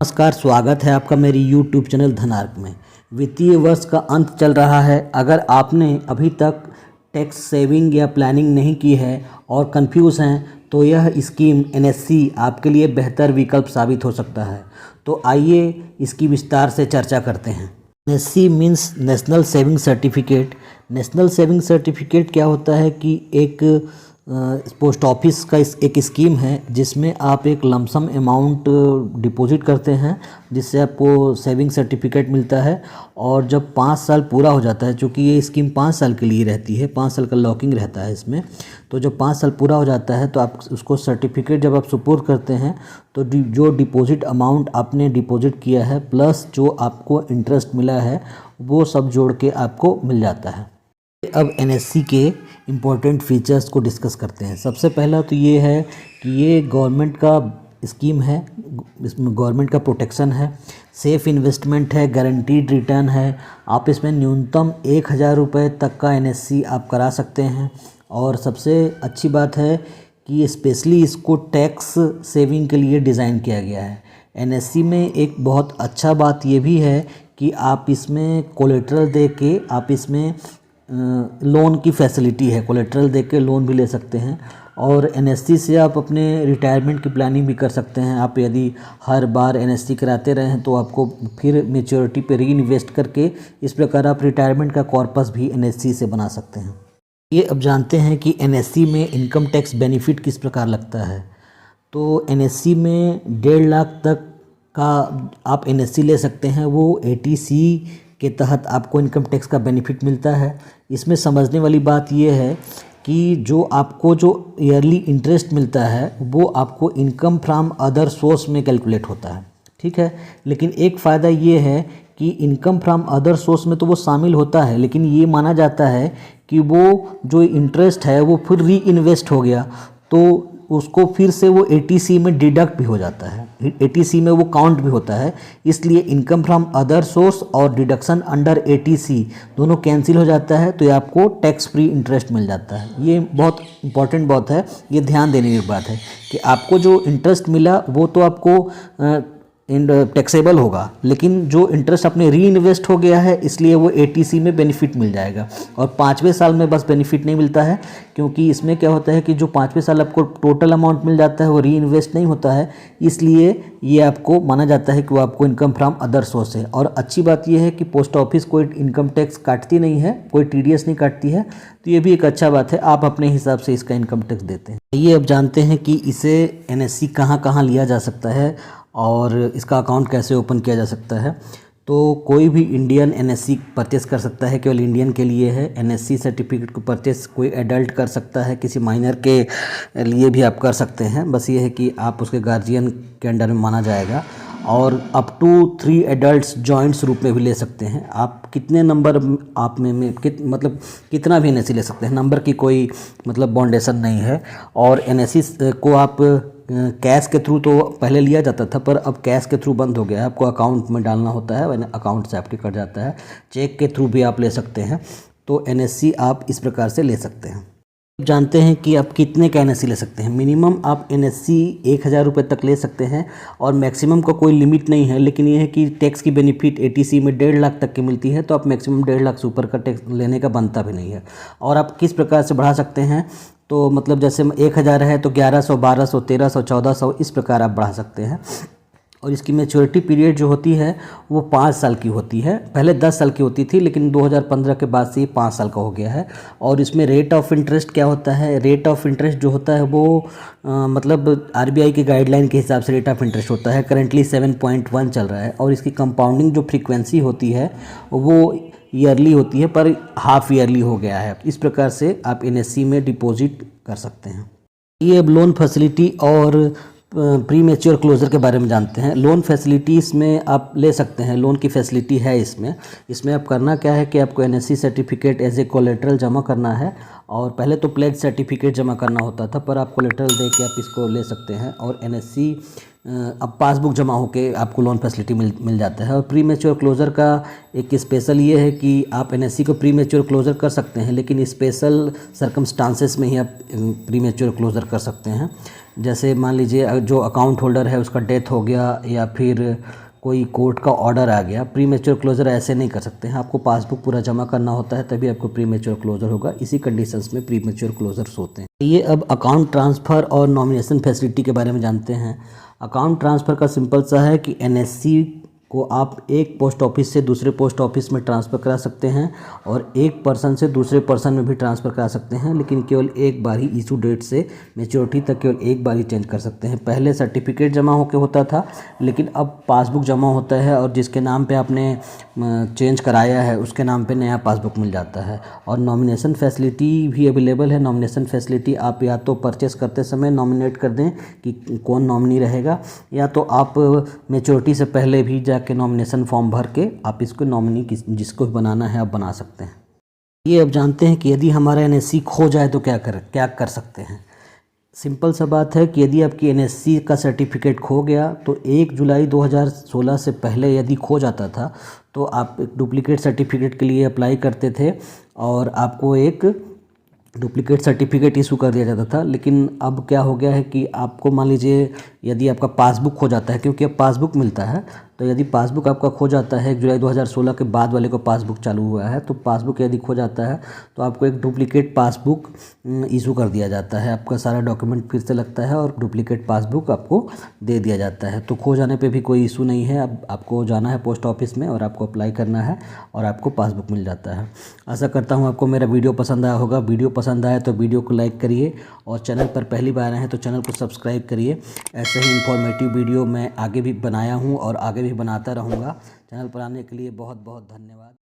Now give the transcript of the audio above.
नमस्कार, स्वागत है आपका मेरी YouTube चैनल धनार्क में। वित्तीय वर्ष का अंत चल रहा है। अगर आपने अभी तक टैक्स सेविंग या प्लानिंग नहीं की है और कंफ्यूज हैं तो यह स्कीम NSC आपके लिए बेहतर विकल्प साबित हो सकता है। तो आइए इसकी विस्तार से चर्चा करते हैं। NSC means national saving certificate. National saving certificate क्या होता है कि एक पोस्ट ऑफिस का एक स्कीम है जिसमें आप एक लमसम अमाउंट डिपॉजिट करते हैं जिससे आपको सेविंग सर्टिफिकेट मिलता है। और जब 5 साल पूरा हो जाता है, चूँकि ये स्कीम 5 साल के लिए रहती है, 5 साल का लॉकिंग रहता है इसमें, तो जब 5 साल पूरा हो जाता है तो आप उसको सर्टिफिकेट जब आप सुपुर्द करते हैं तो जो डिपॉजिट अमाउंट आपने डिपॉजिट किया है प्लस जो आपको इंटरेस्ट मिला है वो सब जोड़ के आपको मिल जाता है। अब NSC के इम्पोर्टेंट फीचर्स को डिस्कस करते हैं। सबसे पहला तो ये है कि ये गवर्नमेंट का स्कीम है, इसमें गवर्नमेंट का प्रोटेक्शन है, सेफ़ इन्वेस्टमेंट है, गारंटीड रिटर्न है। आप इसमें न्यूनतम 1000 रुपये तक का NSC आप करा सकते हैं। और सबसे अच्छी बात है कि स्पेशली इसको टैक्स सेविंग के लिए डिज़ाइन किया गया है। NSC में एक बहुत अच्छा बात ये भी है कि आप इसमें कोलेटरल दे के आप इसमें लोन की फैसिलिटी है, कोलेटरल दे के लोन भी ले सकते हैं। और NSC से आप अपने रिटायरमेंट की प्लानिंग भी कर सकते हैं। आप यदि हर बार NSC कराते रहें तो आपको फिर मेच्योरिटी पे री इन्वेस्ट करके इस प्रकार आप रिटायरमेंट का कॉर्पस भी NSC से बना सकते हैं। ये अब जानते हैं कि NSC में इनकम टैक्स बेनिफिट किस प्रकार लगता है। तो NSC में 1.5 लाख तक का आप NSC ले सकते हैं। वो ATC के तहत आपको इनकम टैक्स का बेनिफिट मिलता है। इसमें समझने वाली बात यह है कि जो ईयरली इंटरेस्ट मिलता है वो आपको इनकम फ्रॉम अदर सोर्स में कैलकुलेट होता है, ठीक है। लेकिन एक फ़ायदा ये है कि इनकम फ्रॉम अदर सोर्स में तो वो शामिल होता है, लेकिन ये माना जाता है कि वो जो इंटरेस्ट है वो फिर री इन्वेस्ट हो गया तो उसको फिर से वो ATC में डिडक्ट भी हो जाता है, ATC में वो काउंट भी होता है। इसलिए इनकम फ्रॉम अदर सोर्स और डिडक्शन अंडर ATC दोनों कैंसिल हो जाता है तो ये आपको टैक्स फ्री इंटरेस्ट मिल जाता है। ये बहुत इंपॉर्टेंट बात है, ये ध्यान देने की बात है कि आपको जो इंटरेस्ट मिला वो तो आपको टैक्सेबल होगा, लेकिन जो इंटरेस्ट अपने री इन्वेस्ट हो गया है इसलिए वो ATC में बेनिफिट मिल जाएगा। और 5वें साल में बस बेनिफिट नहीं मिलता है, क्योंकि इसमें क्या होता है कि जो 5वें साल आपको टोटल अमाउंट मिल जाता है वो री इन्वेस्ट नहीं होता है, इसलिए ये आपको माना जाता है कि वो आपको इनकम फ्रॉम अदर सोर्स है। और अच्छी बात यह है कि पोस्ट ऑफिस कोई इनकम टैक्स काटती नहीं है, कोई TDS नहीं काटती है, तो ये भी एक अच्छा बात है। आप अपने हिसाब से इसका इनकम टैक्स देते हैं। ये अब जानते हैं कि इसे NSC कहाँ कहाँ लिया जा सकता है और इसका अकाउंट कैसे ओपन किया जा सकता है। तो कोई भी इंडियन NSC परचेस कर सकता है, केवल इंडियन के लिए है। NSC सर्टिफिकेट को परचेस कोई एडल्ट कर सकता है, किसी माइनर के लिए भी आप कर सकते हैं। बस ये है कि आप उसके गार्जियन के अंडर में माना जाएगा। और अप टू 3 एडल्ट्स जॉइंट्स रूप में भी ले सकते हैं। आप कितने नंबर आप में कितना भी NSC ले सकते हैं, नंबर की कोई बाउंडेशन नहीं है। और NSC को आप कैश के थ्रू तो पहले लिया जाता था, पर अब कैश के थ्रू बंद हो गया है। आपको अकाउंट में डालना होता है, वरना अकाउंट से आपके कट जाता है। चेक के थ्रू भी आप ले सकते हैं। तो NSC आप इस प्रकार से ले सकते हैं। जानते हैं कि आप कितने का NSC ले सकते हैं। मिनिमम आप NSC 1000 रुपये तक ले सकते हैं और मैक्सिमम का कोई लिमिट नहीं है। लेकिन ये है कि टैक्स की बेनिफिट ATC में 1.5 लाख तक की मिलती है, तो आप मैक्सिमम 1.5 लाख से ऊपर का टैक्स लेने का बनता भी नहीं है। और आप किस प्रकार से बढ़ा सकते हैं, तो जैसे 1000 है तो 1100, 1200, 1300, 1400 इस प्रकार आप बढ़ा सकते हैं। और इसकी मैच्योरिटी पीरियड जो होती है वो 5 साल की होती है। पहले 10 साल की होती थी, लेकिन 2015 के बाद से ये 5 साल का हो गया है। और इसमें रेट ऑफ इंटरेस्ट क्या होता है, रेट ऑफ इंटरेस्ट जो होता है वो RBI की गाइडलाइन के हिसाब से रेट ऑफ इंटरेस्ट होता है। करेंटली 7.1 चल रहा है। और इसकी कंपाउंडिंग जो फ्रीक्वेंसी होती है वो ईयरली होती है, पर हाफ ईयरली हो गया है। इस प्रकार से आप NSC में डिपॉजिट कर सकते हैं। ये अब लोन फैसिलिटी और प्री मैच्योर क्लोजर के बारे में जानते हैं। लोन फैसिलिटीज़ में आप ले सकते हैं, लोन की फैसिलिटी है इसमें आप करना क्या है कि आपको NSC certificate as a collateral जमा करना है। और पहले तो प्लेज सर्टिफिकेट जमा करना होता था, पर आप कोलेटरल दे के आप इसको ले सकते हैं। और NSC अब पासबुक जमा होके आपको लोन फैसिलिटी मिल जाता है। और प्री मैच्योर क्लोज़र का एक स्पेशल ये है कि आप एनएससी को प्री मैच्योर क्लोज़र कर सकते हैं, लेकिन स्पेशल सर्कमस्टांसेस में ही आप प्री मैच्योर क्लोज़र कर सकते हैं। जैसे मान लीजिए जो अकाउंट होल्डर है उसका डेथ हो गया या फिर कोई कोर्ट का ऑर्डर आ गया, प्री मैच्योर क्लोज़र ऐसे नहीं कर सकते हैं। आपको पासबुक पूरा जमा करना होता है तभी आपको प्री मैच्योर क्लोज़र होगा। इसी कंडीशंस में प्री मैच्योर क्लोज़र्स होते हैं। ये अब अकाउंट ट्रांसफ़र और नॉमिनेशन फैसिलिटी के बारे में जानते हैं। अकाउंट ट्रांसफ़र का सिंपल सा है कि एनएससी को आप एक पोस्ट ऑफिस से दूसरे पोस्ट ऑफिस में ट्रांसफ़र करा सकते हैं और एक पर्सन से दूसरे पर्सन में भी ट्रांसफ़र करा सकते हैं, लेकिन केवल एक बार ही इशू डेट से मैच्योरिटी तक केवल एक बार ही चेंज कर सकते हैं। पहले सर्टिफिकेट जमा होकर होता था, लेकिन अब पासबुक जमा होता है और जिसके नाम पे आपने चेंज कराया है उसके नाम पे नया पासबुक मिल जाता है। और नॉमिनेशन फैसिलिटी भी अवेलेबल है। नॉमिनेशन फैसिलिटी आप या तो परचेस करते समय नॉमिनेट कर दें कि कौन नॉमिनी रहेगा, या तो आप मैच्योरिटी से पहले भी के नॉमिनेशन फॉर्म भर के आप इसको नॉमिनी जिसको बनाना है आप बना सकते हैं। ये अब जानते हैं कि यदि हमारा एनएससी खो जाए तो क्या कर सकते हैं। सिंपल सा बात है कि यदि आपकी एनएससी का सर्टिफिकेट खो गया तो 1 जुलाई 2016 से पहले यदि खो जाता था तो आप एक डुप्लीकेट सर्टिफिकेट के लिए अप्लाई करते थे और आपको एक डुप्लीकेट सर्टिफिकेट इशू कर दिया जाता था। लेकिन अब क्या हो गया है कि आपको मान लीजिए यदि आपका पासबुक खो जाता है, क्योंकि अब पासबुक मिलता है, तो यदि पासबुक आपका खो जाता है 1 जुलाई 2016 के बाद वाले को पासबुक चालू हुआ है, तो पासबुक यदि खो जाता है तो आपको एक डुप्लीकेट पासबुक इशू कर दिया जाता है। आपका सारा डॉक्यूमेंट फिर से लगता है और डुप्लीकेट पासबुक आपको दे दिया जाता है। तो खो जाने पे भी कोई इशू नहीं है। अब आपको जाना है पोस्ट ऑफिस में और आपको अप्लाई करना है और आपको पासबुक मिल जाता है। आशा करता हूँ आपको मेरा वीडियो पसंद आया होगा। वीडियो पसंद आया तो वीडियो को लाइक करिए और चैनल पर पहली बार आए हैं तो चैनल को सब्सक्राइब करिए। ऐसे ही इंफॉर्मेटिव वीडियो मैं आगे भी बनाया हूँ और आगे भी बनाता रहूँगा। चैनल पर आने के लिए बहुत बहुत धन्यवाद।